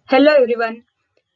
Hello everyone.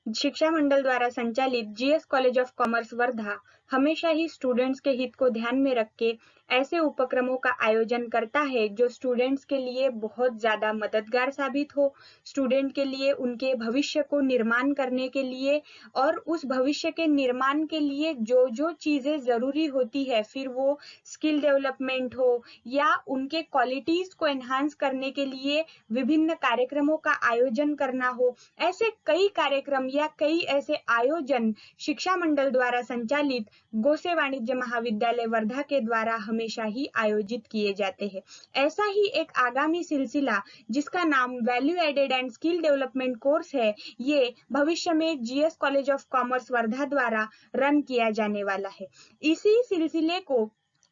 शिक्षा मंडल द्वारा संचालित GS college of commerce Wardha हमेशा ही स्टूडेंट्स के हित को ध्यान में रख के ऐसे उपक्रमों का आयोजन करता है जो स्टूडेंट्स के लिए बहुत ज़्यादा मददगार साबित हो, स्टूडेंट के लिए उनके भविष्य को निर्माण करने के लिए और उस भविष्य के निर्माण के लिए जो जो चीज़ें ज़रूरी होती है, फिर वो स्किल डेवलपमेंट हो या उनके क्वालिटीज़ को एनहांस करने के लिए विभिन्न कार्यक्रमों का आयोजन करना हो, ऐसे कई कार्यक्रम या कई ऐसे आयोजन शिक्षा मंडल द्वारा संचालित गोसे वाणिज्य महाविद्यालय वर्धा के द्वारा हमेशा ही आयोजित किए जाते हैं। ऐसा ही एक आगामी सिलसिला जिसका नाम value added and skill development course है, ये भविष्य में GS college of commerce Wardha द्वारा रन किया जाने वाला है। इसी सिलसिले को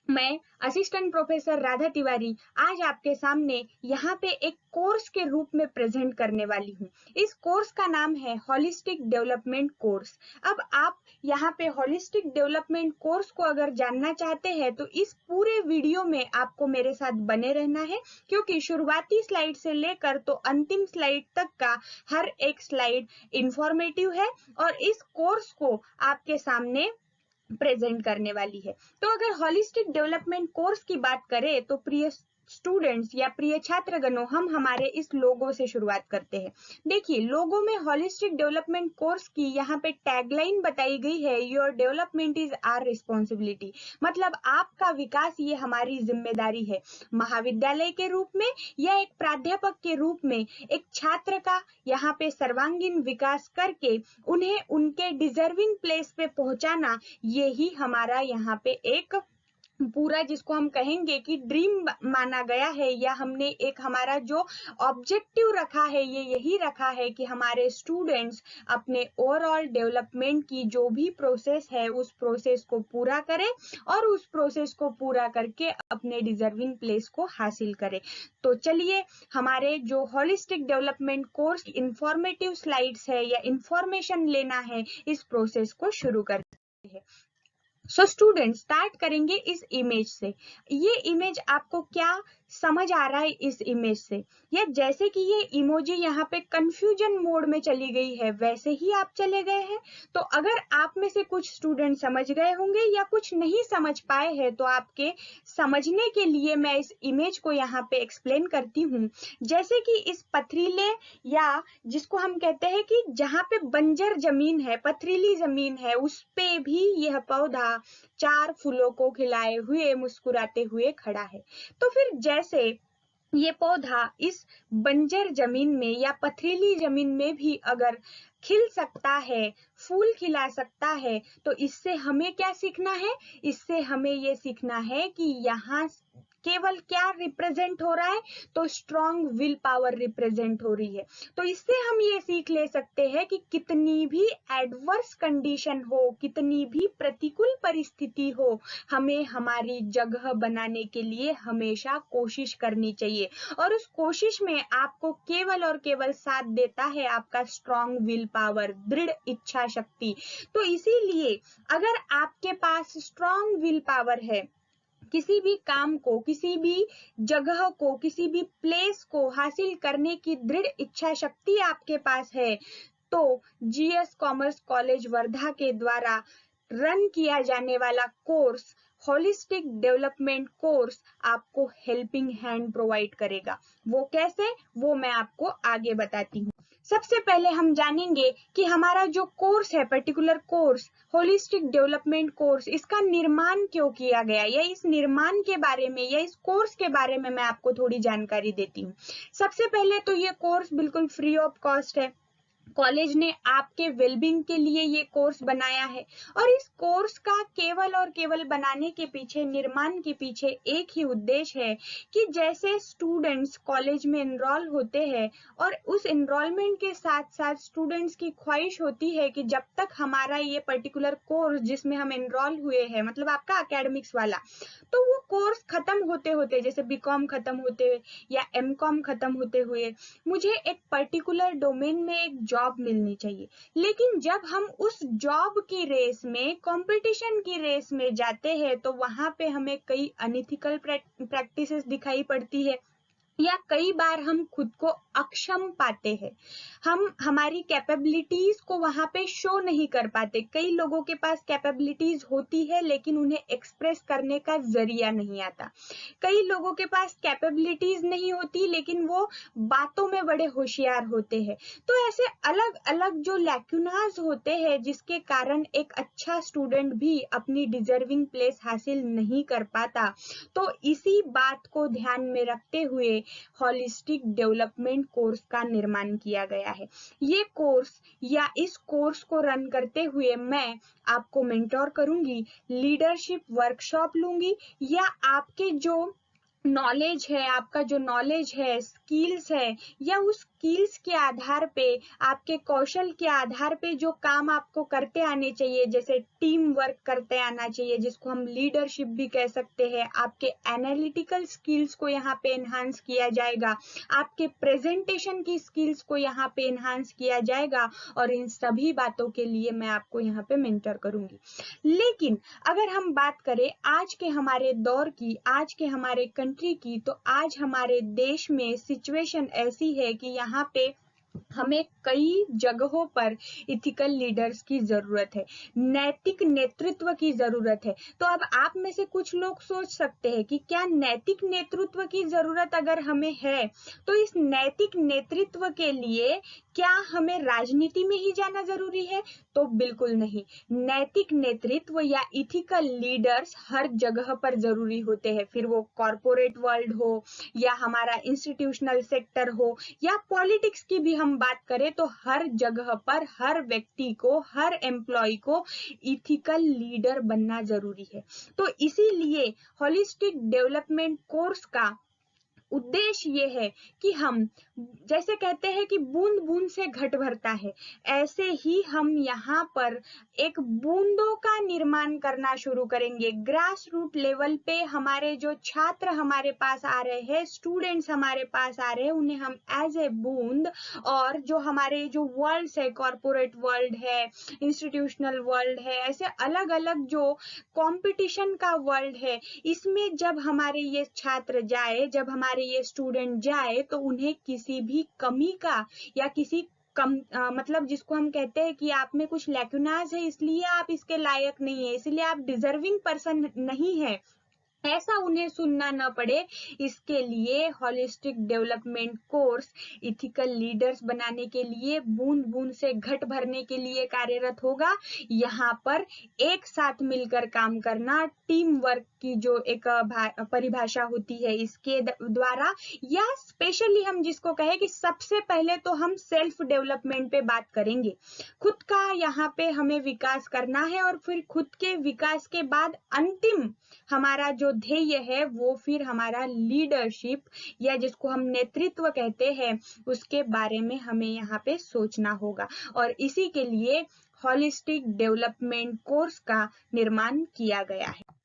मैं असिस्टेंट प्रोफेसर राधा तिवारी आज आपके सामने यहाँ पे एक कोर्स के रूप में प्रेजेंट करने वाली हूँ। इस कोर्स का नाम है होलिस्टिक डेवलपमेंट कोर्स। अब आप यहाँ पे होलिस्टिक डेवलपमेंट कोर्स को अगर जानना चाहते हैं तो इस पूरे वीडियो में आपको मेरे साथ बने रहना है, क्योंकि शुरुआती स्लाइड से लेकर तो अंतिम स्लाइड तक का हर एक स्लाइड इंफॉर्मेटिव है और इस कोर्स को आपके सामने प्रेजेंट करने वाली है। तो अगर होलिस्टिक डेवलपमेंट कोर्स की बात करें तो प्रिय स्टूडेंट्स या प्रिय छात्रगणों, हम हमारे इस लोगो से शुरुआत करते हैं। देखिए, लोगो में होलिस्टिक डेवलपमेंट कोर्स की यहाँ पे टैगलाइन बताई गई है, your development is our responsibility. मतलब आपका विकास ये हमारी जिम्मेदारी है। महाविद्यालय के रूप में या एक प्राध्यापक के रूप में एक छात्र का यहाँ पे सर्वांगीण विकास करके उन्हें उनके डिजर्विंग प्लेस पे पहुंचाना, यही हमारा यहाँ पे एक पूरा, जिसको हम कहेंगे कि ड्रीम माना गया है, या हमने एक हमारा जो ऑब्जेक्टिव रखा है ये यही रखा है कि हमारे स्टूडेंट्स अपने ओवरऑल डेवलपमेंट की जो भी प्रोसेस है उस प्रोसेस को पूरा करें और उस प्रोसेस को पूरा करके अपने डिजर्विंग प्लेस को हासिल करें। तो चलिए, हमारे जो holistic development course informative slides है या इंफॉर्मेशन लेना है, इस प्रोसेस को शुरू करते हैं। सो स्टूडेंट, स्टार्ट करेंगे इस इमेज से। ये इमेज आपको क्या समझ आ रहा है इस इमेज से? या जैसे कि ये इमोजी यहाँ पे कंफ्यूजन मोड में चली गई है, वैसे ही आप चले गए हैं? तो अगर आप में से कुछ स्टूडेंट समझ गए होंगे या कुछ नहीं समझ पाए हैं, तो आपके समझने के लिए मैं इस इमेज को यहाँ पे एक्सप्लेन करती हूँ। जैसे कि इस पथरीले, या जिसको हम कहते हैं कि जहाँ पे बंजर जमीन है, पथरीली जमीन है, उस पे भी यह पौधा 4 फूलों को खिलाए हुए मुस्कुराते हुए खड़ा है। तो फिर जैसे ये पौधा इस बंजर जमीन में या पथरीली जमीन में भी अगर खिल सकता है, फूल खिला सकता है, तो इससे हमें क्या सीखना है? इससे हमें ये सीखना है कि यहाँ केवल क्या रिप्रेजेंट हो रहा है? तो स्ट्रॉन्ग विल पावर रिप्रेजेंट हो रही है। तो इससे हम ये सीख ले सकते हैं कि कितनी भी एडवर्स कंडीशन हो, कितनी भी प्रतिकूल परिस्थिति हो, हमें हमारी जगह बनाने के लिए हमेशा कोशिश करनी चाहिए। और उस कोशिश में आपको केवल और केवल साथ देता है आपका स्ट्रॉन्ग विल पावर, दृढ़ इच्छा शक्ति। तो इसीलिए अगर आपके पास स्ट्रॉन्ग विल पावर है, किसी भी काम को, किसी भी जगह को, किसी भी प्लेस को हासिल करने की दृढ़ इच्छा शक्ति आपके पास है, तो जीएस कॉमर्स कॉलेज वर्धा के द्वारा रन किया जाने वाला कोर्स, होलिस्टिक डेवलपमेंट कोर्स, आपको हेल्पिंग हैंड प्रोवाइड करेगा। वो कैसे, वो मैं आपको आगे बताती हूँ। सबसे पहले हम जानेंगे कि हमारा जो कोर्स है, particular course holistic development course, इसका निर्माण क्यों किया गया, या इस निर्माण के बारे में या इस कोर्स के बारे में मैं आपको थोड़ी जानकारी देती हूँ। सबसे पहले तो ये कोर्स बिल्कुल फ्री ऑफ कॉस्ट है। कॉलेज ने आपके वेलबींग के लिए ये कोर्स बनाया है, और इस कोर्स का केवल और केवल बनाने के पीछे, निर्माण के पीछे एक ही उद्देश्य है कि जैसे स्टूडेंट्स कॉलेज में एनरोल होते हैं और उस एनरोलमेंट के साथ साथ स्टूडेंट्स की ख्वाहिश होती है कि जब तक हमारा ये पर्टिकुलर कोर्स जिसमें हम एनरोल हुए हैं, मतलब आपका एकेडमिक्स वाला, तो वो कोर्स खत्म होते होते, जैसे बीकॉम खत्म होते या एमकॉम खत्म होते हुए मुझे एक पर्टिकुलर डोमेन में एक जॉब मिलनी चाहिए। लेकिन जब हम उस जॉब की रेस में, कंपटीशन की रेस में जाते हैं, तो वहां पे हमें कई अनइथिकल प्रैक्टिसेस दिखाई पड़ती है, या कई बार हम खुद को अक्षम पाते हैं। हम हमारी कैपेबिलिटीज को वहां पे शो नहीं कर पाते। कई लोगों के पास कैपेबिलिटीज होती है लेकिन उन्हें एक्सप्रेस करने का जरिया नहीं आता। कई लोगों के पास कैपेबिलिटीज नहीं होती लेकिन वो बातों में बड़े होशियार होते हैं। तो ऐसे अलग अलग जो लैक्यूनाज होते हैं जिसके कारण एक अच्छा स्टूडेंट भी अपनी डिजर्विंग प्लेस हासिल नहीं कर पाता। तो इसी बात को ध्यान में रखते हुए होलिस्टिक डेवलपमेंट कोर्स का निर्माण किया गया है। ये कोर्स या इस कोर्स को रन करते हुए मैं आपको मेंटोर करूंगी, लीडरशिप वर्कशॉप लूंगी, या आपके जो नॉलेज है, आपका जो नॉलेज है, स्किल्स है, या उस स्किल्स के आधार पे, आपके कौशल के आधार पे जो काम आपको करते आने चाहिए, जैसे टीम वर्क करते आना चाहिए जिसको हम लीडरशिप भी कह सकते हैं, आपके एनालिटिकल स्किल्स को यहाँ पे एनहांस किया जाएगा, आपके प्रेजेंटेशन की स्किल्स को यहाँ पे एनहांस किया जाएगा, और इन सभी बातों के लिए मैं आपको यहाँ पे मेंटर करूंगी। लेकिन अगर हम बात करें आज के हमारे दौर की, आज के हमारे कंट्री की, तो आज हमारे देश में सिचुएशन ऐसी है कि यहाँ पे हमें कई जगहों पर इथिकल लीडर्स की जरूरत है, नैतिक नेतृत्व की जरूरत है। तो अब आप में से कुछ लोग सोच सकते हैं कि क्या नैतिक नेतृत्व की जरूरत अगर हमें है तो इस नैतिक नेतृत्व के लिए क्या हमें राजनीति में ही जाना जरूरी है? तो बिल्कुल नहीं। नैतिक नेतृत्व या इथिकल लीडर्स हर जगह पर जरूरी होते हैं, फिर वो कॉर्पोरेट वर्ल्ड हो या हमारा इंस्टीट्यूशनल सेक्टर हो या पॉलिटिक्स की भी हम बात करें तो हर जगह पर हर व्यक्ति को, हर एम्प्लॉय को इथिकल लीडर बनना जरूरी है। तो इसीलिए होलिस्टिक डेवलपमेंट कोर्स का उद्देश्य ये है कि हम, जैसे कहते हैं कि बूंद बूंद से घट भरता है, ऐसे ही हम यहाँ पर एक बूंदों का निर्माण करना शुरू करेंगे। ग्रास रूट लेवल पे हमारे जो छात्र हमारे पास आ रहे हैं, स्टूडेंट्स हमारे पास आ रहे हैं, उन्हें हम एज ए बूंद, और जो हमारे जो वर्ल्ड है, कॉर्पोरेट वर्ल्ड है, इंस्टीट्यूशनल वर्ल्ड है, ऐसे अलग अलग जो कंपटीशन का वर्ल्ड है, इसमें जब हमारे ये छात्र जाए, जब हमारे ये स्टूडेंट जाए, तो उन्हें किसी भी कमी का या किसी मतलब जिसको हम कहते हैं कि आप में कुछ लैक्यूनाज है इसलिए आप इसके लायक नहीं है, इसलिए आप डिजर्विंग पर्सन नहीं है, ऐसा उन्हें सुनना न पड़े। इसके लिए holistic development course ethical leaders बनाने के लिए, बूंद बूंद से घट भरने के लिए कार्यरत होगा। यहाँ पर एक साथ मिलकर काम करना, टीम वर्क की जो एक परिभाषा होती है इसके द्वारा, या स्पेशली हम जिसको कहे कि सबसे पहले तो हम सेल्फ डेवलपमेंट पे बात करेंगे। खुद का यहाँ पे हमें विकास करना है, और फिर खुद के विकास के बाद अंतिम हमारा जो ध्येय है वो फिर हमारा लीडरशिप या जिसको हम नेतृत्व कहते हैं उसके बारे में हमें यहाँ पे सोचना होगा, और इसी के लिए होलिस्टिक डेवलपमेंट कोर्स का निर्माण किया गया है।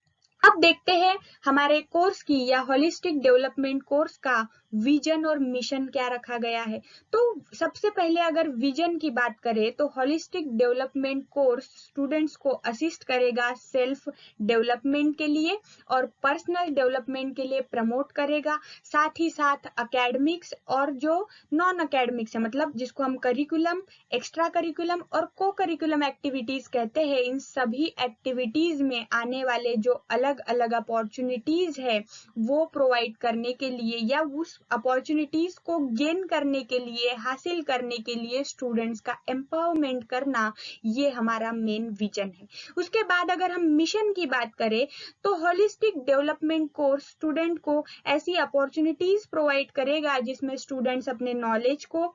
अब देखते हैं हमारे कोर्स की या होलिस्टिक डेवलपमेंट कोर्स का विजन और मिशन क्या रखा गया है। तो सबसे पहले अगर विजन की बात करें तो होलिस्टिक डेवलपमेंट कोर्स स्टूडेंट्स को असिस्ट करेगा सेल्फ डेवलपमेंट के लिए और पर्सनल डेवलपमेंट के लिए प्रमोट करेगा। साथ ही साथ एकेडमिक्स और जो नॉन एकेडमिक्स है, मतलब जिसको हम करिकुलम, एक्स्ट्रा करिकुलम और को करिकुलम एक्टिविटीज कहते हैं, इन सभी एक्टिविटीज में आने वाले जो अलग अलग अपॉर्चुनिटीज है वो प्रोवाइड करने के लिए या उस अपॉर्चुनिटीज को गेन करने के लिए, हासिल करने के लिए स्टूडेंट्स का एम्पावरमेंट करना, ये हमारा मेन विजन है। उसके बाद अगर हम मिशन की बात करें तो होलिस्टिक डेवलपमेंट कोर्स स्टूडेंट को ऐसी अपॉर्चुनिटीज प्रोवाइड करेगा जिसमें स्टूडेंट्स अपने नॉलेज को,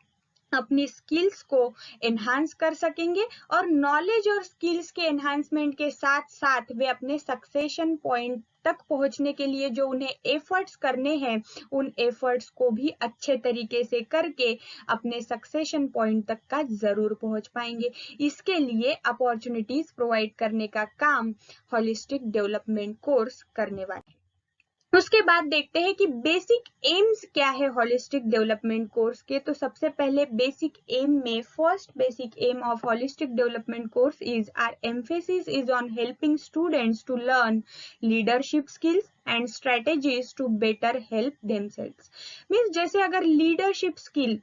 अपनी स्किल्स को एनहांस कर सकेंगे, और नॉलेज और स्किल्स के एनहांसमेंट के साथ साथ वे अपने सक्सेशन पॉइंट तक पहुंचने के लिए जो उन्हें एफर्ट्स करने हैं उन एफर्ट्स को भी अच्छे तरीके से करके अपने सक्सेशन पॉइंट तक का जरूर पहुंच पाएंगे। इसके लिए अपॉर्चुनिटीज प्रोवाइड करने का काम होलिस्टिक डेवलपमेंट कोर्स करने वाले। उसके बाद देखते हैं कि बेसिक एम्स क्या है होलिस्टिक डेवलपमेंट कोर्स के। तो सबसे पहले बेसिक एम में first basic aim of holistic development course is our emphasis is on helping students to learn leadership skills and strategies to better help themselves. Means जैसे अगर leadership skill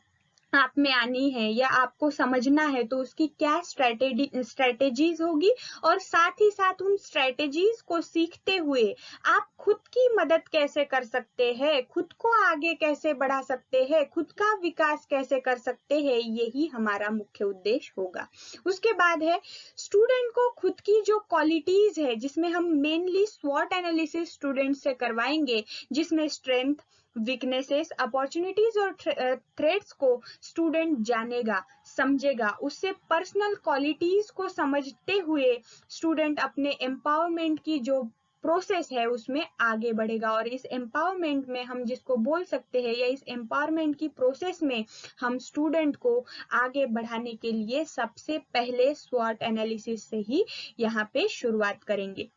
आप में आनी है या आपको समझना है तो उसकी क्या स्ट्रेटेजीज होगी, और साथ ही साथ उन स्ट्रेटेजीज को सीखते हुए आप खुद की मदद कैसे कर सकते हैं, खुद को आगे कैसे बढ़ा सकते हैं, खुद का विकास कैसे कर सकते हैं, यही हमारा मुख्य उद्देश्य होगा। उसके बाद है स्टूडेंट को खुद की जो क्वालिटीज है, जिसमें हम मेनली स्वॉट एनालिसिस स्टूडेंट से करवाएंगे, जिसमें स्ट्रेंथ, वीकनेसेस, अपॉर्चुनिटीज और थ्रेट्स को स्टूडेंट जानेगा, समझेगा। उससे पर्सनल क्वालिटीज को समझते हुए स्टूडेंट अपने एम्पावरमेंट की जो प्रोसेस है उसमें आगे बढ़ेगा। और इस एम्पावरमेंट में हम जिसको बोल सकते हैं, या इस एम्पावरमेंट की प्रोसेस में हम स्टूडेंट को आगे बढ़ाने के लिए सबसे पहले स्वॉट एनालिसिस से ही यहाँ पे शुरुआत करेंगे।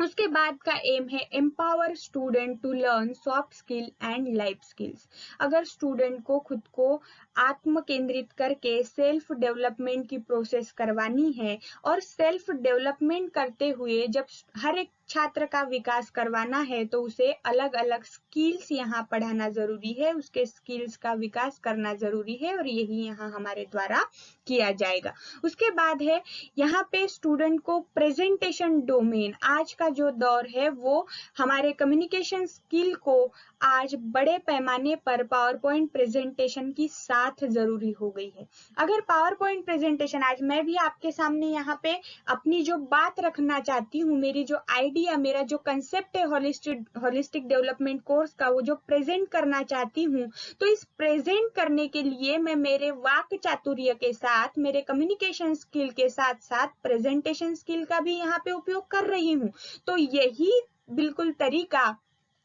उसके बाद का एम है empower student to learn soft skill and life skills. अगर स्टूडेंट को खुद को आत्म केंद्रित करके सेल्फ डेवलपमेंट की प्रोसेस करवानी है, और सेल्फ डेवलपमेंट करते हुए जब हर एक छात्र का विकास करवाना है, तो उसे अलग अलग स्किल्स यहाँ पढ़ाना जरूरी है, उसके स्किल्स का विकास करना जरूरी है, और यही यहाँ हमारे द्वारा किया जाएगा। उसके बाद है यहाँ पे स्टूडेंट को प्रेजेंटेशन डोमेन, आज का जो दौर है वो हमारे कम्युनिकेशन स्किल को आज बड़े पैमाने पर पावर पॉइंट प्रेजेंटेशन की साथ जरूरी हो गई है। अगर पावर पॉइंट प्रेजेंटेशन, आज मैं भी आपके सामने यहाँ पे अपनी जो बात रखना चाहती हूँ, मेरी जो आइडिया, मेरा जो कंसेप्ट है होलिस्टिक डेवलपमेंट कोर्स का, वो जो प्रेजेंट करना चाहती हूँ, तो इस प्रेजेंट करने के लिए मैं मेरे वाक चातुर्य के साथ, मेरे कम्युनिकेशन स्किल के साथ साथ प्रेजेंटेशन स्किल का भी यहाँ पे उपयोग कर रही हूँ। तो यही बिल्कुल तरीका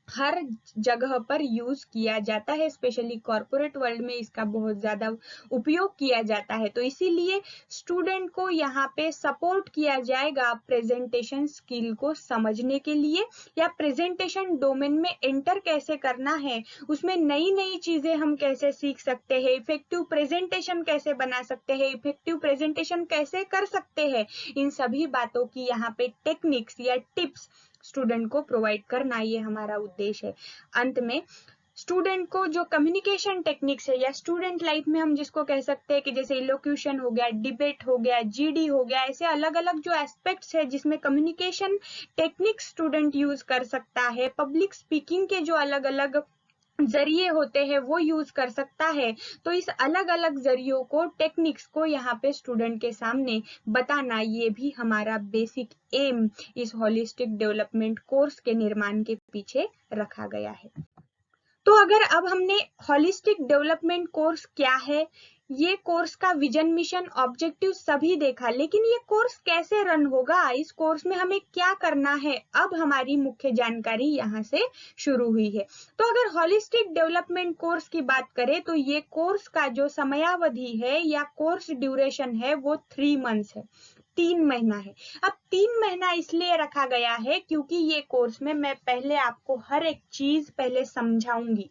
हर जगह पर यूज किया जाता है, स्पेशली कॉर्पोरेट वर्ल्ड में इसका बहुत ज्यादा उपयोग किया जाता है। तो इसीलिए स्टूडेंट को यहाँ पे सपोर्ट किया जाएगा प्रेजेंटेशन स्किल को समझने के लिए, या प्रेजेंटेशन डोमेन में एंटर कैसे करना है, उसमें नई नई चीजें हम कैसे सीख सकते हैं, इफेक्टिव प्रेजेंटेशन कैसे बना सकते हैं, इफेक्टिव प्रेजेंटेशन कैसे कर सकते हैं, इन सभी बातों की यहाँ पे टेक्निक्स या टिप्स स्टूडेंट को प्रोवाइड करना, ये हमारा उद्देश्य है। अंत में स्टूडेंट को जो कम्युनिकेशन टेक्निक्स है, या स्टूडेंट लाइफ में हम जिसको कह सकते हैं कि जैसे इलोक्यूशन हो गया, डिबेट हो गया, जीडी हो गया, ऐसे अलग अलग जो एस्पेक्ट्स है जिसमें कम्युनिकेशन टेक्निक्स स्टूडेंट यूज कर सकता है, पब्लिक स्पीकिंग के जो अलग अलग जरिए होते हैं वो यूज कर सकता है। तो इस अलग अलग जरियों को, टेक्निक्स को यहाँ पे स्टूडेंट के सामने बताना, ये भी हमारा बेसिक एम इस होलिस्टिक डेवलपमेंट कोर्स के निर्माण के पीछे रखा गया है। तो अगर अब हमने होलिस्टिक डेवलपमेंट कोर्स क्या है, ये कोर्स का विजन, मिशन, ऑब्जेक्टिव सभी देखा, लेकिन ये कोर्स कैसे रन होगा, इस कोर्स में हमें क्या करना है, अब हमारी मुख्य जानकारी यहाँ से शुरू हुई है। तो अगर होलिस्टिक डेवलपमेंट कोर्स की बात करें, तो ये कोर्स का जो समयावधि है या कोर्स ड्यूरेशन है वो 3 मंथ्स है, 3 महीना है। अब 3 महीना इसलिए रखा गया है क्योंकि ये कोर्स में मैं पहले आपको हर एक चीज पहले समझाऊंगी,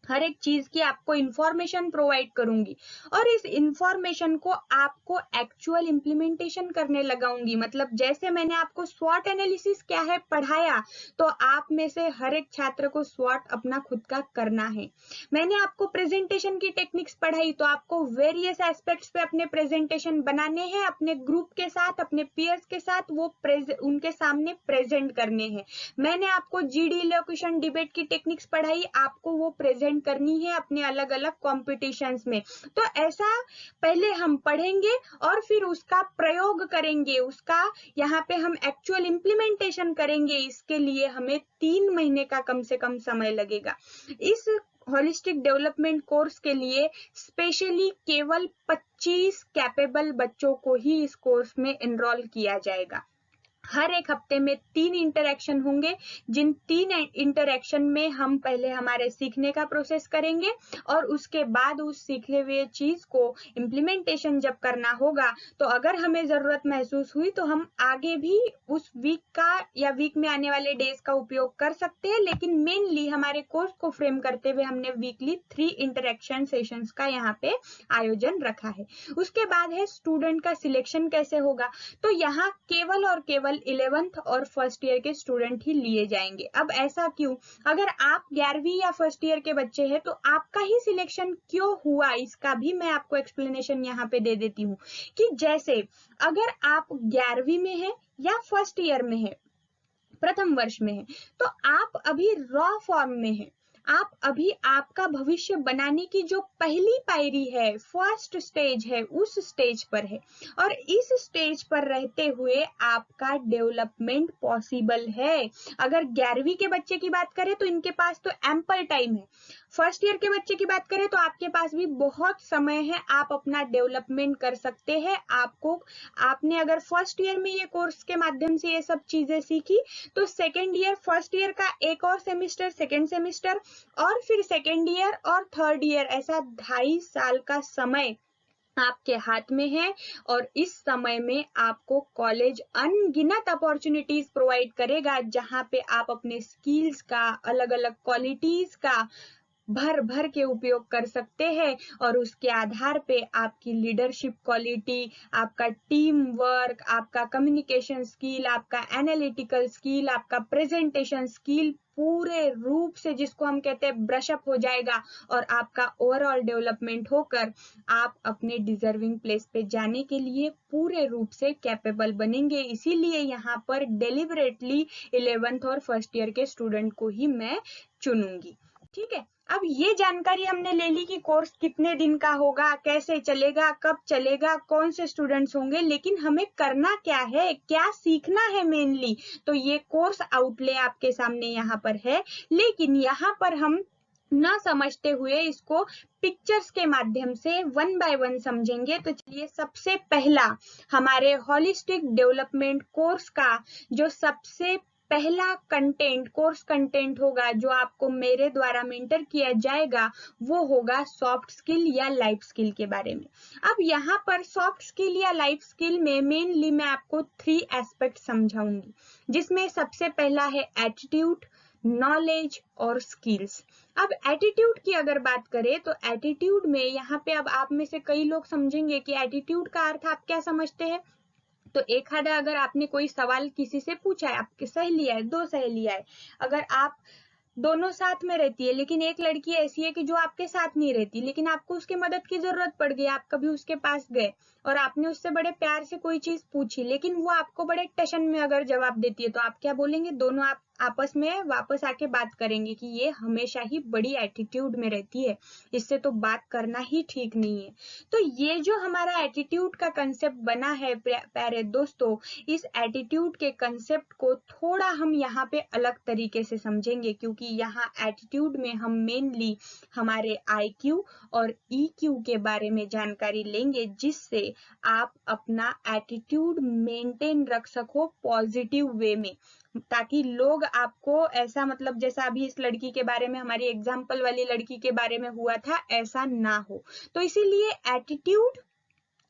हर एक चीज की आपको इंफॉर्मेशन प्रोवाइड करूंगी, और इस इंफॉर्मेशन को आपको एक्चुअल इंप्लीमेंटेशन करने लगाऊंगी। मतलब जैसे मैंने आपको स्वॉट एनालिसिस क्या है पढ़ाया, तो आप में से हर एक छात्र को स्वॉट अपना खुद का करना है। मैंने आपको प्रेजेंटेशन की टेक्निक्स पढ़ाई, तो आपको वेरियस एस्पेक्ट्स पे अपने प्रेजेंटेशन बनाने हैं, अपने ग्रुप के साथ, अपने पीयर्स के साथ वो उनके सामने प्रेजेंट करने हैं। मैंने आपको जीडी, इलोक्यूशन, डिबेट की टेक्निक्स पढ़ाई, आपको वो प्रेजेंट करनी है अपने अलग अलग कॉम्पिटिशन्स में। तो ऐसा पहले हम पढ़ेंगे और फिर उसका प्रयोग करेंगे, उसका यहाँ पे हम एक्चुअल इंप्लीमेंटेशन करेंगे। इसके लिए हमें 3 महीने का कम से कम समय लगेगा। इस होलिस्टिक डेवलपमेंट कोर्स के लिए स्पेशली केवल 25 कैपेबल बच्चों को ही इस कोर्स में एनरोल किया जाएगा। हर एक हफ्ते में 3 इंटरेक्शन होंगे, जिन 3 इंटरेक्शन में हम पहले हमारे सीखने का प्रोसेस करेंगे, और उसके बाद उस सीखे हुए चीज को इम्प्लीमेंटेशन जब करना होगा, तो अगर हमें जरूरत महसूस हुई तो हम आगे भी उस वीक का या वीक में आने वाले डेज का उपयोग कर सकते हैं। लेकिन मेनली हमारे कोर्स को फ्रेम करते हुए हमने वीकली 3 इंटरेक्शन सेशंस का यहाँ पे आयोजन रखा है। उसके बाद है स्टूडेंट का सिलेक्शन कैसे होगा। तो यहाँ केवल और केवल केवल 11th और फर्स्ट ईयर के स्टूडेंट ही लिए जाएंगे। अब ऐसा क्यों? अगर आप 11वीं या फर्स्ट ईयर के बच्चे हैं तो आपका ही सिलेक्शन क्यों हुआ, इसका भी मैं आपको एक्सप्लेनेशन यहाँ पे दे देती हूँ। कि जैसे अगर आप 11वीं में है या फर्स्ट ईयर में है, प्रथम वर्ष में है, तो आप अभी रॉ फॉर्म में है। आप अभी आपका भविष्य बनाने की जो पहली पायरी है, फर्स्ट स्टेज है, उस स्टेज पर है। और इस स्टेज पर रहते हुए आपका डेवलपमेंट पॉसिबल है। अगर 11वीं के बच्चे की बात करें तो इनके पास तो एम्पल टाइम है। फर्स्ट ईयर के बच्चे की बात करें तो आपके पास भी बहुत समय है, आप अपना डेवलपमेंट कर सकते हैं। आपने अगर फर्स्ट ईयर में ये कोर्स के माध्यम से ये सब चीजें सीखी तो सेकेंड ईयर, फर्स्ट ईयर का एक और सेमेस्टर, सेकेंड सेमेस्टर, और फिर सेकेंड ईयर और थर्ड ईयर, ऐसा 2.5 साल का समय आपके हाथ में है। और इस समय में आपको कॉलेज अनगिनत अपॉर्चुनिटीज प्रोवाइड करेगा, जहां पे आप अपने स्किल्स का, अलग अलग क्वालिटीज का भर भर के उपयोग कर सकते हैं। और उसके आधार पे आपकी लीडरशिप क्वालिटी, आपका टीम वर्क, आपका कम्युनिकेशन स्किल, आपका एनालिटिकल स्किल, आपका प्रेजेंटेशन स्किल पूरे रूप से, जिसको हम कहते हैं, ब्रशअप हो जाएगा। और आपका ओवरऑल डेवलपमेंट होकर आप अपने डिजर्विंग प्लेस पे जाने के लिए पूरे रूप से कैपेबल बनेंगे। इसीलिए यहाँ पर डेलिबरेटली 11th और फर्स्ट ईयर के स्टूडेंट को ही मैं चुनूंगी। ठीक है, अब ये जानकारी हमने ले ली कि कोर्स कितने दिन का होगा, कैसे चलेगा, कब चलेगा, कौन से स्टूडेंट्स होंगे, लेकिन हमें करना क्या है, क्या सीखना है मेनली। तो ये कोर्स आउटले आपके सामने यहाँ पर है, लेकिन यहाँ पर हम न समझते हुए इसको पिक्चर्स के माध्यम से वन बाय वन समझेंगे। तो चलिए, सबसे पहला हमारे होलिस्टिक डेवलपमेंट कोर्स का जो सबसे पहला कंटेंट, कोर्स कंटेंट होगा, जो आपको मेरे द्वारा मेंटर किया जाएगा, वो होगा सॉफ्ट स्किल या लाइफ स्किल के बारे में। अब यहाँ पर सॉफ्ट स्किल या लाइफ स्किल में मेनली मैं आपको 3 एस्पेक्ट समझाऊंगी, जिसमें सबसे पहला है एटीट्यूड, नॉलेज और स्किल्स। अब एटीट्यूड की अगर बात करें तो एटीट्यूड में यहाँ पे, अब आप में से कई लोग समझेंगे कि एटीट्यूड का अर्थ आप क्या समझते हैं। तो एक आधा अगर आपने कोई सवाल किसी से पूछा है, आपकी सहेलियां है, 2 सहेलियां है, अगर आप दोनों साथ में रहती है, लेकिन एक लड़की ऐसी है कि जो आपके साथ नहीं रहती, लेकिन आपको उसकी मदद की जरूरत पड़ गई, आप कभी उसके पास गए और आपने उससे बड़े प्यार से कोई चीज पूछी, लेकिन वो आपको बड़े टशन में अगर जवाब देती है, तो आप क्या बोलेंगे? दोनों आप आपस में वापस आके बात करेंगे कि ये हमेशा ही बड़ी एटीट्यूड में रहती है, इससे तो बात करना ही ठीक नहीं है। तो ये जो हमारा एटीट्यूड का कंसेप्ट बना है प्यारे दोस्तों, इस एटीट्यूड के कंसेप्ट को थोड़ा हम यहाँ पे अलग तरीके से समझेंगे, क्योंकि यहाँ एटीट्यूड में हम मेनली हमारे IQ और EQ के बारे में जानकारी लेंगे, जिससे आप अपना एटीट्यूड मेंटेन रख सको पॉजिटिव वे में, ताकि लोग आपको ऐसा, मतलब जैसा अभी इस लड़की के बारे में, हमारी एग्जाम्पल वाली लड़की के बारे में हुआ था, ऐसा ना हो। तो इसीलिए एटीट्यूड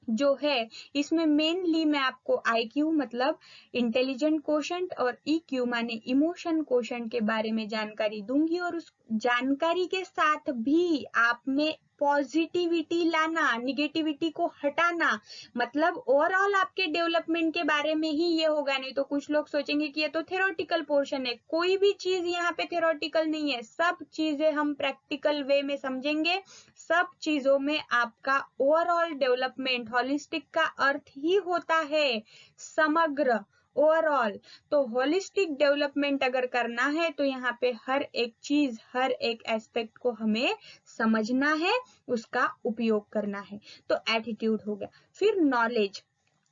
जो है, इसमें मेनली मैं आपको IQ मतलब इंटेलिजेंट कोशेंट और EQ माने इमोशन कोशेंट के बारे में जानकारी दूंगी, और उस जानकारी के साथ भी आप में पॉजिटिविटी लाना, निगेटिविटी को हटाना, मतलब ओवरऑल आपके डेवलपमेंट के बारे में ही ये होगा। नहीं तो कुछ लोग सोचेंगे कि ये तो थ्योरेटिकल पोर्शन है, कोई भी चीज यहाँ पे थ्योरेटिकल नहीं है, सब चीजें हम प्रैक्टिकल वे में समझेंगे। सब चीजों में आपका ओवरऑल डेवलपमेंट, होलिस्टिक का अर्थ ही होता है समग्र, ओवरऑल। तो होलिस्टिक डेवलपमेंट अगर करना है तो यहाँ पे हर एक चीज, हर एक एस्पेक्ट को हमें समझना है, उसका उपयोग करना है। तो एटीट्यूड हो गया। फिर नॉलेज।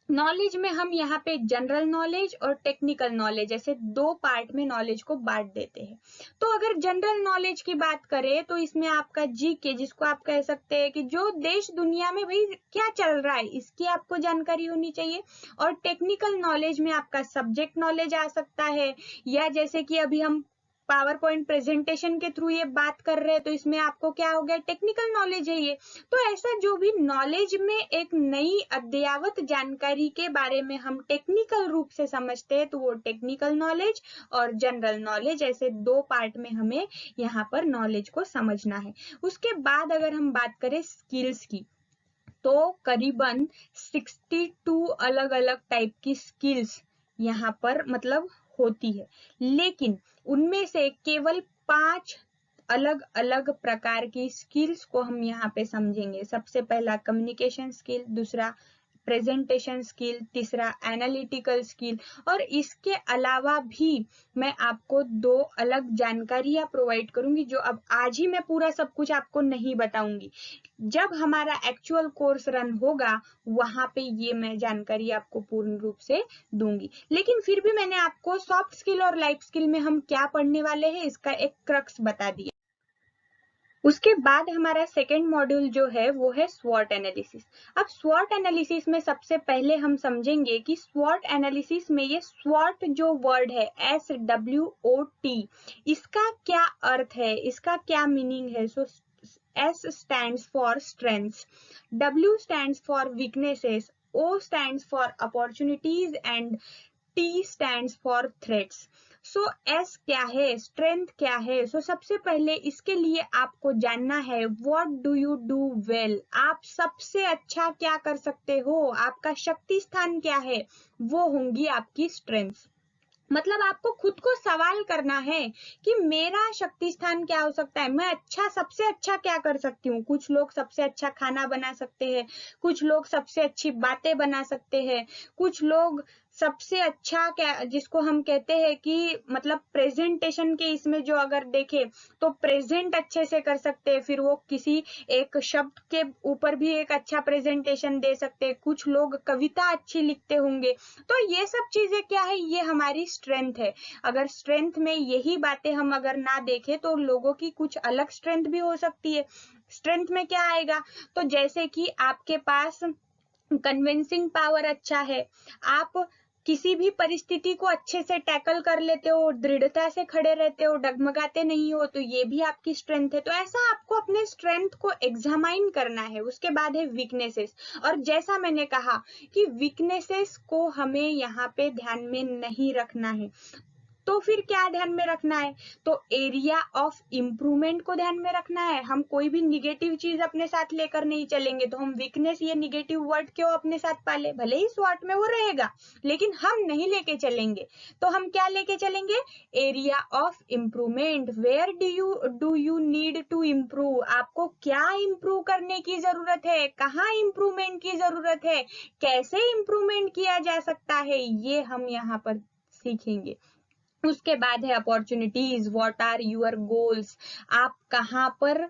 नॉलेज में हम यहाँ पे जनरल नॉलेज और टेक्निकल नॉलेज, ऐसे 2 पार्ट में नॉलेज को बांट देते हैं। तो अगर जनरल नॉलेज की बात करें तो इसमें आपका GK, जिसको आप कह सकते हैं कि जो देश दुनिया में भाई क्या चल रहा है, इसकी आपको जानकारी होनी चाहिए। और टेक्निकल नॉलेज में आपका सब्जेक्ट नॉलेज आ सकता है, या जैसे कि अभी हम पावर पॉइंट प्रेजेंटेशन के थ्रू ये बात कर रहे हैं, तो इसमें आपको क्या हो गया? टेक्निकल नॉलेज है ये। तो ऐसा जो भी नॉलेज में एक नई अद्ययावत जानकारी के बारे में हम टेक्निकल रूप से समझते हैं, तो वो टेक्निकल नॉलेज और जनरल नॉलेज, ऐसे 2 पार्ट में हमें यहाँ पर नॉलेज को समझना है। उसके बाद अगर हम बात करें स्किल्स की, तो करीबन 62 अलग अलग टाइप की स्किल्स यहाँ पर मतलब होती है, लेकिन उनमें से केवल 5 अलग अलग प्रकार की स्किल्स को हम यहाँ पे समझेंगे। सबसे पहला कम्युनिकेशन स्किल, दूसरा प्रेजेंटेशन स्किल, तीसरा एनालिटिकल स्किल, और इसके अलावा भी मैं आपको 2 अलग जानकारियां प्रोवाइड करूंगी जो अब आज ही मैं पूरा सब कुछ आपको नहीं बताऊंगी। जब हमारा एक्चुअल कोर्स रन होगा वहां पे ये मैं जानकारी आपको पूर्ण रूप से दूंगी, लेकिन फिर भी मैंने आपको सॉफ्ट स्किल और लाइफ स्किल में हम क्या पढ़ने वाले हैं इसका एक क्रक्स बता दिया। उसके बाद हमारा सेकेंड मॉड्यूल जो है वो है स्वॉट एनालिसिस। अब स्वॉट एनालिसिस में सबसे पहले हम समझेंगे कि स्वॉट एनालिसिस में ये स्वॉट जो वर्ड है SWOT, इसका क्या अर्थ है, इसका क्या मीनिंग है। सो S stands for strengths, W stands for weaknesses, O stands for opportunities and T stands for threats। So S क्या है, स्ट्रेंथ क्या है। सो सबसे पहले इसके लिए आपको जानना है what do you do well, आप सबसे अच्छा क्या कर सकते हो, आपका शक्ति स्थान क्या है, वो होंगी आपकी स्ट्रेंथ्स। मतलब आपको खुद को सवाल करना है कि मेरा शक्ति स्थान क्या हो सकता है, मैं अच्छा सबसे अच्छा क्या कर सकती हूँ। कुछ लोग सबसे अच्छा खाना बना सकते हैं, कुछ लोग सबसे अच्छी बातें बना सकते हैं, कुछ लोग सबसे अच्छा क्या जिसको हम कहते हैं कि मतलब प्रेजेंटेशन के इसमें जो अगर देखें तो प्रेजेंट अच्छे से कर सकते हैं, फिर वो किसी एक शब्द के ऊपर भी एक अच्छा प्रेजेंटेशन दे सकते हैं, कुछ लोग कविता अच्छी लिखते होंगे। तो ये सब चीजें क्या है, ये हमारी स्ट्रेंथ है। अगर स्ट्रेंथ में यही बातें हम अगर ना देखें तो लोगों की कुछ अलग स्ट्रेंथ भी हो सकती है। स्ट्रेंथ में क्या आएगा, तो जैसे कि आपके पास कन्विंसिंग पावर अच्छा है, आप किसी भी परिस्थिति को अच्छे से टैकल कर लेते हो, दृढ़ता से खड़े रहते हो, डगमगाते नहीं हो, तो ये भी आपकी स्ट्रेंथ है। तो ऐसा आपको अपने स्ट्रेंथ को एग्जामाइन करना है। उसके बाद है वीकनेसेस, और जैसा मैंने कहा कि वीकनेसेस को हमें यहाँ पे ध्यान में नहीं रखना है, तो फिर क्या ध्यान में रखना है, तो एरिया ऑफ इम्प्रूवमेंट को ध्यान में रखना है। हम कोई भी निगेटिव चीज अपने साथ लेकर नहीं चलेंगे, तो हम वीकनेस ये निगेटिव वर्ड क्यों अपने साथ पाले, भले ही स्वॉट में वो रहेगा लेकिन हम नहीं लेके चलेंगे। तो हम क्या लेके चलेंगे, area of improvement, where do you need to improve, आपको क्या इम्प्रूव करने की जरूरत है, कहाँ इम्प्रूवमेंट की जरूरत है, कैसे इम्प्रूवमेंट किया जा सकता है, ये हम यहाँ पर सीखेंगे। उसके बाद है opportunities, what are your goals, आप कहाँ पर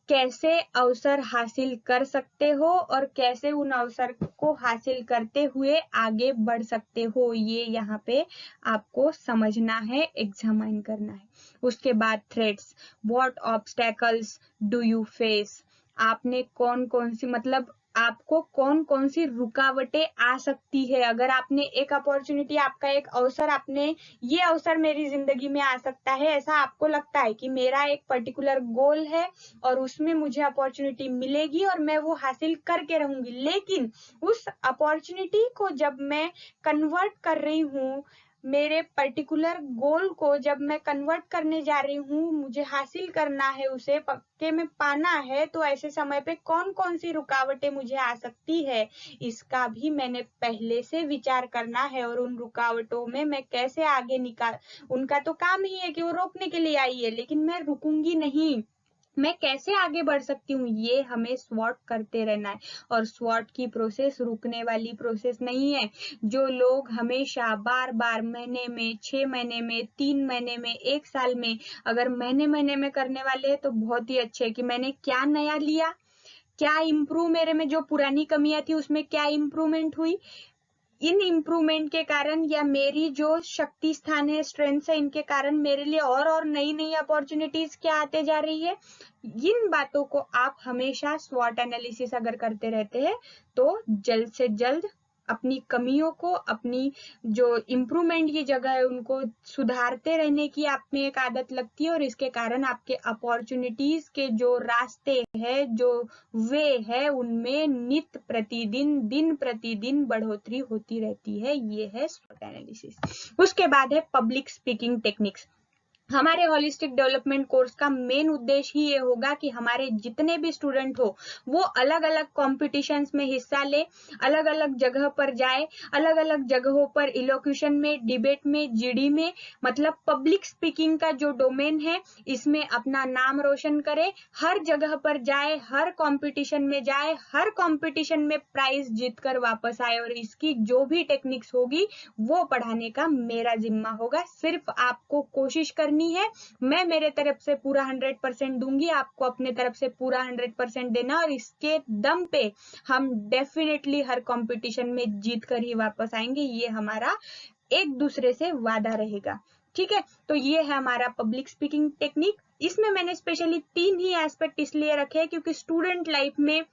कैसे अवसर हासिल कर सकते हो और कैसे उन अवसर को हासिल करते हुए आगे बढ़ सकते हो, ये यहाँ पे आपको समझना है, एग्जामाइन करना है। उसके बाद threats, what obstacles do you face, आपने कौन कौन सी मतलब आपको कौन कौन सी रुकावटें आ सकती है। अगर आपने एक अपॉर्चुनिटी, आपका एक अवसर, आपने ये अवसर मेरी जिंदगी में आ सकता है, ऐसा आपको लगता है कि मेरा एक पर्टिकुलर गोल है और उसमें मुझे अपॉर्चुनिटी मिलेगी और मैं वो हासिल करके रहूंगी, लेकिन उस अपॉर्चुनिटी को जब मैं कन्वर्ट कर रही हूँ, मेरे पर्टिकुलर गोल को जब मैं कन्वर्ट करने जा रही हूँ, मुझे हासिल करना है, उसे पक्के में पाना है, तो ऐसे समय पे कौन कौन सी रुकावटें मुझे आ सकती है, इसका भी मैंने पहले से विचार करना है। और उन रुकावटों में मैं कैसे आगे निकाल, उनका तो काम ही है कि वो रोकने के लिए आई है, लेकिन मैं रुकूंगी नहीं, मैं कैसे आगे बढ़ सकती हूँ, ये हमें स्वॉट करते रहना है। और स्वॉट की प्रोसेस रुकने वाली प्रोसेस नहीं है। जो लोग हमेशा बार बार महीने में, 6 महीने में, 3 महीने में, 1 साल में, अगर महीने महीने में करने वाले हैं तो बहुत ही अच्छे है कि मैंने क्या नया लिया, क्या इम्प्रूव, मेरे में जो पुरानी कमियां थी उसमें क्या इम्प्रूवमेंट हुई, इन इम्प्रूवमेंट के कारण या मेरी जो शक्ति स्थान है, स्ट्रेंथ है, इनके कारण मेरे लिए और नई नई अपॉर्चुनिटीज क्या आते जा रही है। इन बातों को आप हमेशा स्वॉट एनालिसिस अगर करते रहते हैं तो जल्द से जल्द अपनी कमियों को, अपनी जो इम्प्रूवमेंट की जगह है उनको सुधारते रहने की आप में एक आदत लगती है, और इसके कारण आपके अपॉर्चुनिटीज के जो रास्ते हैं, जो वे है, उनमें नित्य प्रतिदिन, दिन प्रतिदिन बढ़ोतरी होती रहती है। ये है स्वॉट एनालिसिस। उसके बाद है पब्लिक स्पीकिंग टेक्निक्स। हमारे होलिस्टिक डेवलपमेंट कोर्स का मेन उद्देश्य ही ये होगा कि हमारे जितने भी स्टूडेंट हो वो अलग अलग कॉम्पिटिशन्स में हिस्सा ले, अलग अलग जगह पर जाए, अलग अलग जगहों पर इलोक्यूशन में, डिबेट में, जीडी में, मतलब पब्लिक स्पीकिंग का जो डोमेन है इसमें अपना नाम रोशन करे, हर जगह पर जाए, हर कंपटीशन में जाए, हर कंपटीशन में प्राइज जीत कर वापस आए और इसकी जो भी टेक्निक्स होगी वो पढ़ाने का मेरा जिम्मा होगा। सिर्फ आपको कोशिश करनी है, मैं मेरे तरफ से पूरा 100% दूंगी, आपको अपने तरफ से पूरा 100% देना और इसके दम पे हम डेफिनेटली हर कंपटीशन में जीत कर ही वापस आएंगे। ये हमारा एक दूसरे से वादा रहेगा। ठीक है, तो ये है हमारा पब्लिक स्पीकिंग टेक्निक। इसमें मैंने स्पेशली 3 ही एस्पेक्ट इसलिए रखे हैं क्योंकि स्टूडेंट लाइफ में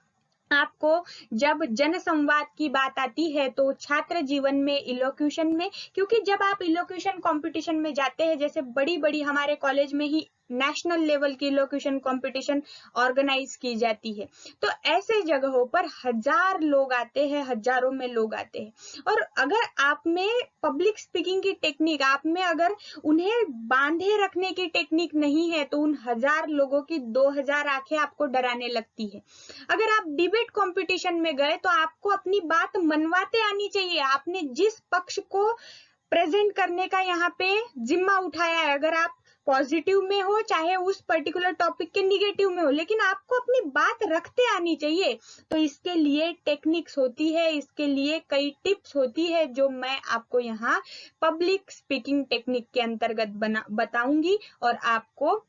आपको जब जन संवाद की बात आती है तो छात्र जीवन में इलोक्यूशन में, क्योंकि जब आप इलोक्यूशन कंपटीशन में जाते हैं, जैसे बड़ी बड़ी हमारे कॉलेज में ही नेशनल लेवल की इलोक्यूशन कंपटीशन ऑर्गेनाइज की जाती है, तो ऐसे जगहों पर हजार लोग आते हैं, हजारों में लोग आते हैं और अगर आप में पब्लिक स्पीकिंग की टेक्निक, आप में अगर उन्हें बांधे रखने की टेक्निक नहीं है तो उन हजार लोगों की 2000 आंखें आपको डराने लगती है। अगर आप डिबेट कंपटीशन में गए तो आपको अपनी बात मनवाते आनी चाहिए, आपने जिस पक्ष को प्रेजेंट करने का यहाँ पे जिम्मा उठाया है, अगर आप पॉजिटिव में हो चाहे उस पर्टिकुलर टॉपिक के निगेटिव में हो, लेकिन आपको अपनी बात रखते आनी चाहिए। तो इसके लिए टेक्निक्स होती है, इसके लिए कई टिप्स होती है जो मैं आपको यहाँ पब्लिक स्पीकिंग टेक्निक के अंतर्गत बताऊंगी और आपको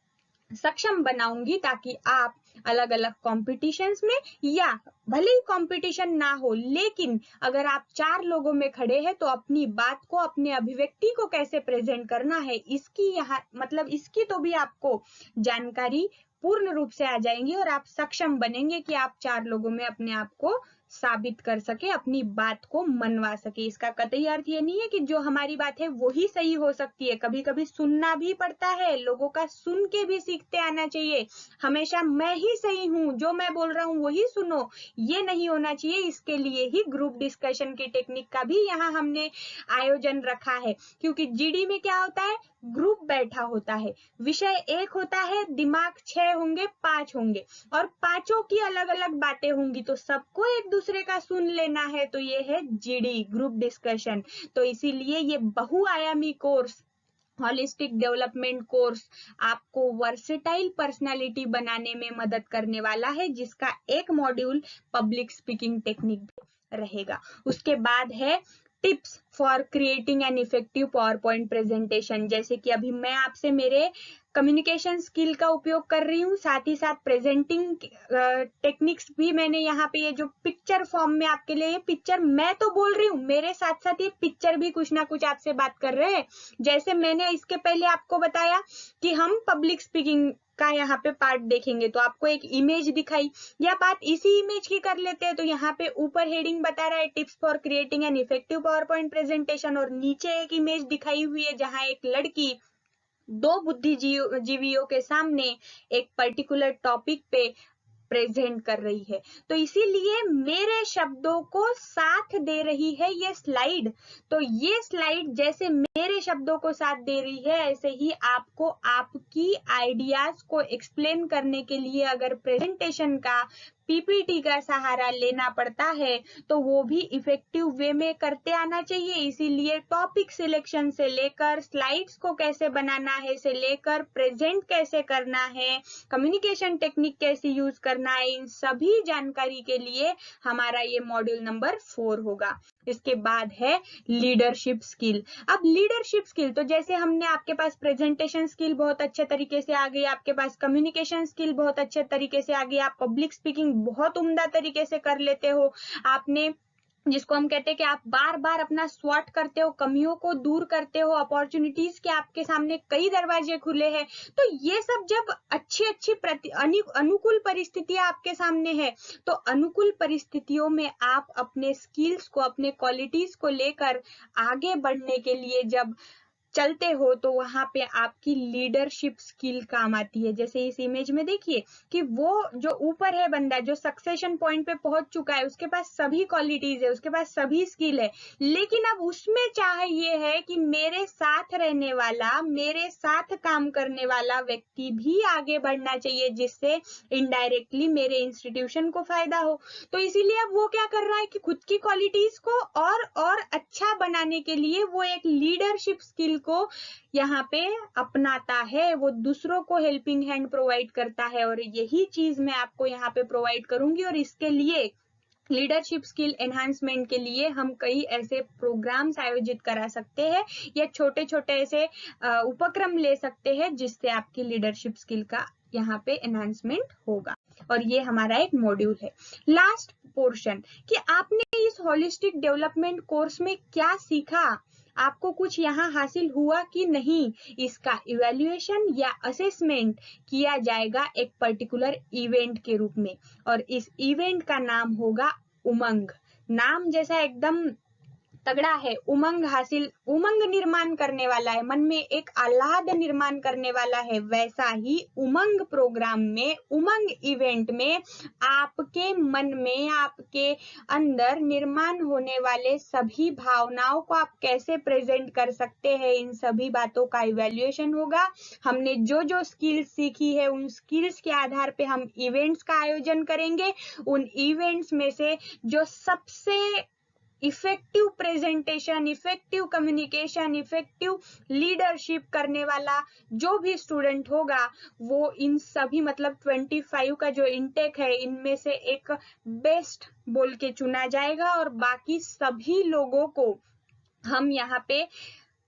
सक्षम बनाऊंगी ताकि आप अलग अलग कॉम्पिटिशन्स में, या भले ही कंपटीशन ना हो लेकिन अगर आप 4 लोगों में खड़े हैं तो अपनी बात को, अपने अभिव्यक्ति को कैसे प्रेजेंट करना है इसकी यहाँ मतलब इसकी तो भी आपको जानकारी पूर्ण रूप से आ जाएंगी और आप सक्षम बनेंगे कि आप 4 लोगों में अपने आप को साबित कर सके, अपनी बात को मनवा सके। इसका कतई अर्थ ये नहीं है कि जो हमारी बात है वो ही सही हो सकती है, कभी कभी सुनना भी पड़ता है, लोगों का सुन के भी सीखते आना चाहिए। हमेशा मैं ही सही हूँ, जो मैं बोल रहा हूँ वही सुनो, ये नहीं होना चाहिए। इसके लिए ही ग्रुप डिस्कशन की टेक्निक का भी यहाँ हमने आयोजन रखा है, क्योंकि जीडी में क्या होता है, ग्रुप बैठा होता है, विषय एक होता है, दिमाग 6 होंगे, 5 होंगे और पांचों की अलग अलग बातें होंगी, तो सबको एक दूसरे का सुन लेना है, तो ये है जीडी, ग्रुप डिस्कशन। तो इसीलिए ये बहुआयामी कोर्स, होलिस्टिक डेवलपमेंट कोर्स आपको वर्सेटाइल पर्सनालिटी बनाने में मदद करने वाला है, जिसका एक मॉड्यूल पब्लिक स्पीकिंग टेक्निक रहेगा। उसके बाद है tips for creating an effective power point presentation. जैसे कि अभी मैं आपसे मेरे कम्युनिकेशन स्किल का उपयोग कर रही हूँ, साथ ही साथ प्रेजेंटिंग टेक्निक्स भी मैंने यहाँ पे, ये जो पिक्चर फॉर्म में आपके लिए, ये पिक्चर मैं तो बोल रही हूँ, मेरे साथ साथ ये पिक्चर भी कुछ ना कुछ आपसे बात कर रहे हैं। जैसे मैंने इसके पहले आपको बताया कि हम पब्लिक स्पीकिंग का यहाँ पे पार्ट देखेंगे तो आपको एक इमेज दिखाई, या बात इसी इमेज की कर लेते हैं तो यहाँ पे ऊपर हेडिंग बता रहा है tips for creating an effective power point presentation और नीचे एक इमेज दिखाई हुई है जहाँ एक लड़की 2 बुद्धिजीवियों के सामने एक पर्टिकुलर टॉपिक पे प्रेजेंट कर रही है। तो इसीलिए मेरे शब्दों को साथ दे रही है ये स्लाइड, तो ये स्लाइड जैसे मेरे शब्दों को साथ दे रही है, ऐसे ही आपको आपकी आइडियाज को एक्सप्लेन करने के लिए अगर प्रेजेंटेशन का, पीपीटी का सहारा लेना पड़ता है तो वो भी इफेक्टिव वे में करते आना चाहिए। इसीलिए टॉपिक सिलेक्शन से लेकर स्लाइड्स को कैसे बनाना है से लेकर प्रेजेंट कैसे करना है, कम्युनिकेशन टेक्निक कैसे यूज करना है, इन सभी जानकारी के लिए हमारा ये मॉड्यूल नंबर 4 होगा। इसके बाद है लीडरशिप स्किल। अब लीडरशिप स्किल तो जैसे हमने, आपके पास प्रेजेंटेशन स्किल बहुत अच्छे तरीके से आ गई, आपके पास कम्युनिकेशन स्किल बहुत अच्छे तरीके से आ गई, आप पब्लिक स्पीकिंग बहुत उम्दा तरीके से कर लेते हो, आपने, जिसको हम कहते हैं कि आप बार बार अपना स्वॉट करते हो, कमियों को दूर करते हो, अपॉर्चुनिटीज के आपके सामने कई दरवाजे खुले हैं। तो ये सब जब अच्छी अनुकूल परिस्थितियां आपके सामने है, तो अनुकूल परिस्थितियों में आप अपने स्किल्स को, अपने क्वालिटीज को लेकर आगे बढ़ने के लिए जब चलते हो तो वहां पे आपकी लीडरशिप स्किल काम आती है। जैसे इस इमेज में देखिए कि वो जो ऊपर है बंदा, जो सक्सेशन पॉइंट पे पहुंच चुका है, उसके पास सभी क्वालिटीज है, उसके पास सभी स्किल है, लेकिन अब उसमें चाह ये है कि मेरे साथ रहने वाला, मेरे साथ काम करने वाला व्यक्ति भी आगे बढ़ना चाहिए, जिससे इनडायरेक्टली मेरे इंस्टीट्यूशन को फायदा हो। तो इसीलिए अब वो क्या कर रहा है कि खुद की क्वालिटीज को और अच्छा बनाने के लिए वो एक लीडरशिप स्किल को यहाँ पे अपनाता है, वो दूसरों को हेल्पिंग हैंड प्रोवाइड करता है। और यही चीज मैं आपको यहाँ पे प्रोवाइड करूंगी। और इसके लिए लीडरशिप स्किल एनहांसमेंट के लिए हम कई ऐसे प्रोग्राम्स आयोजित करा सकते हैं या छोटे छोटे ऐसे उपक्रम ले सकते हैं जिससे आपकी लीडरशिप स्किल का यहाँ पे एनहांसमेंट होगा। और ये हमारा एक मॉड्यूल है। लास्ट पोर्शन कि आपने इस होलिस्टिक डेवलपमेंट कोर्स में क्या सीखा, आपको कुछ यहाँ हासिल हुआ कि नहीं, इसका इवैल्यूएशन या असेसमेंट किया जाएगा एक पर्टिकुलर इवेंट के रूप में। और इस इवेंट का नाम होगा उमंग। नाम जैसा एकदम तगड़ा है, उमंग निर्माण करने वाला है, मन में एक आह्लाद निर्माण करने वाला है। वैसा ही उमंग प्रोग्राम में, उमंग इवेंट में आपके मन में, आपके अंदर निर्माण होने वाले सभी भावनाओं को आप कैसे प्रेजेंट कर सकते हैं, इन सभी बातों का इवैल्यूएशन होगा। हमने जो जो स्किल्स सीखी है उन स्किल्स के आधार पे हम इवेंट्स का आयोजन करेंगे। उन इवेंट्स में से जो सबसे effective presentation, effective communication, effective leadership करने वाला जो भी स्टूडेंट होगा, वो इन सभी मतलब 25 का जो इनटेक है इनमें से एक बेस्ट बोल के चुना जाएगा। और बाकी सभी लोगों को हम यहाँ पे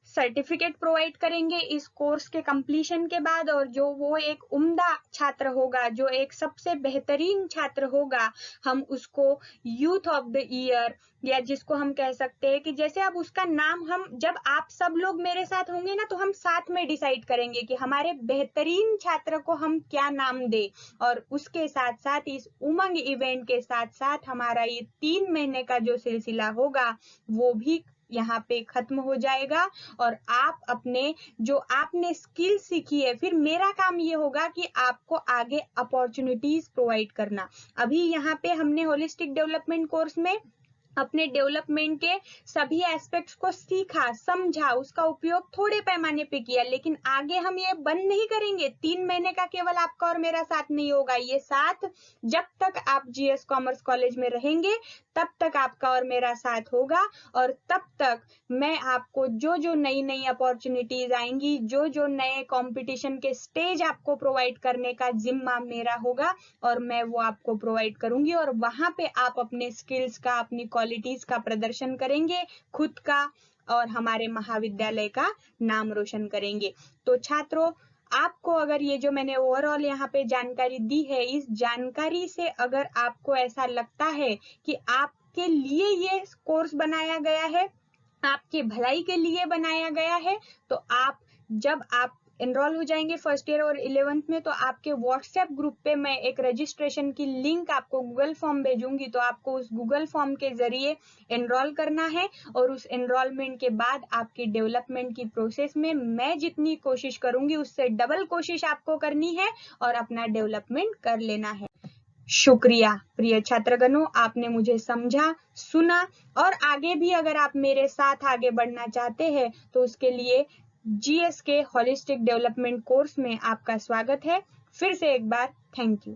सर्टिफिकेट प्रोवाइड करेंगे इस कोर्स के कंप्लीशन के बाद। और जो वो एक उम्दा छात्र होगा, जो एक सबसे बेहतरीन छात्र होगा, हम उसको यूथ ऑफ द ईयर, या जिसको हम कह सकते हैं कि जैसे अब उसका नाम, हम जब आप सब लोग मेरे साथ होंगे ना तो हम साथ में डिसाइड करेंगे कि हमारे बेहतरीन छात्र को हम क्या नाम दे। और उसके साथ साथ इस उमंग इवेंट के साथ साथ हमारा ये 3 महीने का जो सिलसिला होगा वो भी यहाँ पे खत्म हो जाएगा। और आप अपने जो आपने स्किल सीखी है, फिर मेरा काम ये होगा कि आपको आगे अपॉर्चुनिटीज प्रोवाइड करना। अभी यहाँ पे हमने होलिस्टिक डेवलपमेंट कोर्स में अपने डेवलपमेंट के सभी एस्पेक्ट्स को सीखा, समझा, उसका उपयोग थोड़े पैमाने पे किया, लेकिन आगे हम ये बंद नहीं करेंगे। 3 महीने का केवल आपका और मेरा साथ नहीं होगा, ये साथ जब तक आप जीएस कॉमर्स कॉलेज में रहेंगे तब तक आपका और मेरा साथ होगा। और तब तक मैं आपको जो जो नई नई अपॉर्चुनिटीज आएंगी, जो जो नए कंपटीशन के स्टेज आपको प्रोवाइड करने का जिम्मा मेरा होगा, और मैं वो आपको प्रोवाइड करूंगी। और वहां पे आप अपने स्किल्स का, अपनी क्वालिटीज का प्रदर्शन करेंगे, खुद का और हमारे महाविद्यालय का नाम रोशन करेंगे। तो छात्रों, आपको अगर ये जो मैंने ओवरऑल यहाँ पे जानकारी दी है, इस जानकारी से अगर आपको ऐसा लगता है कि आपके लिए ये कोर्स बनाया गया है, आपके भलाई के लिए बनाया गया है, तो आप जब आप एनरोल हो जाएंगे फर्स्ट ईयर और 11th में, तो आपके व्हाट्सएप ग्रुप पे मैं एक रजिस्ट्रेशन की लिंक आपको गूगल फॉर्म भेजूंगी। तो आपको उस गूगल फॉर्म के जरिए एनरोल करना है। और उस एनरोलमेंट के बाद आपकी डेवलपमेंट की प्रोसेस में मैं जितनी कोशिश करूंगी उससे डबल कोशिश आपको करनी है और अपना डेवलपमेंट कर लेना है। शुक्रिया प्रिय छात्रगणों, आपने मुझे समझा, सुना, और आगे भी अगर आप मेरे साथ आगे बढ़ना चाहते हैं तो उसके लिए जीएस के होलिस्टिक डेवलपमेंट कोर्स में आपका स्वागत है। फिर से एक बार थैंक यू।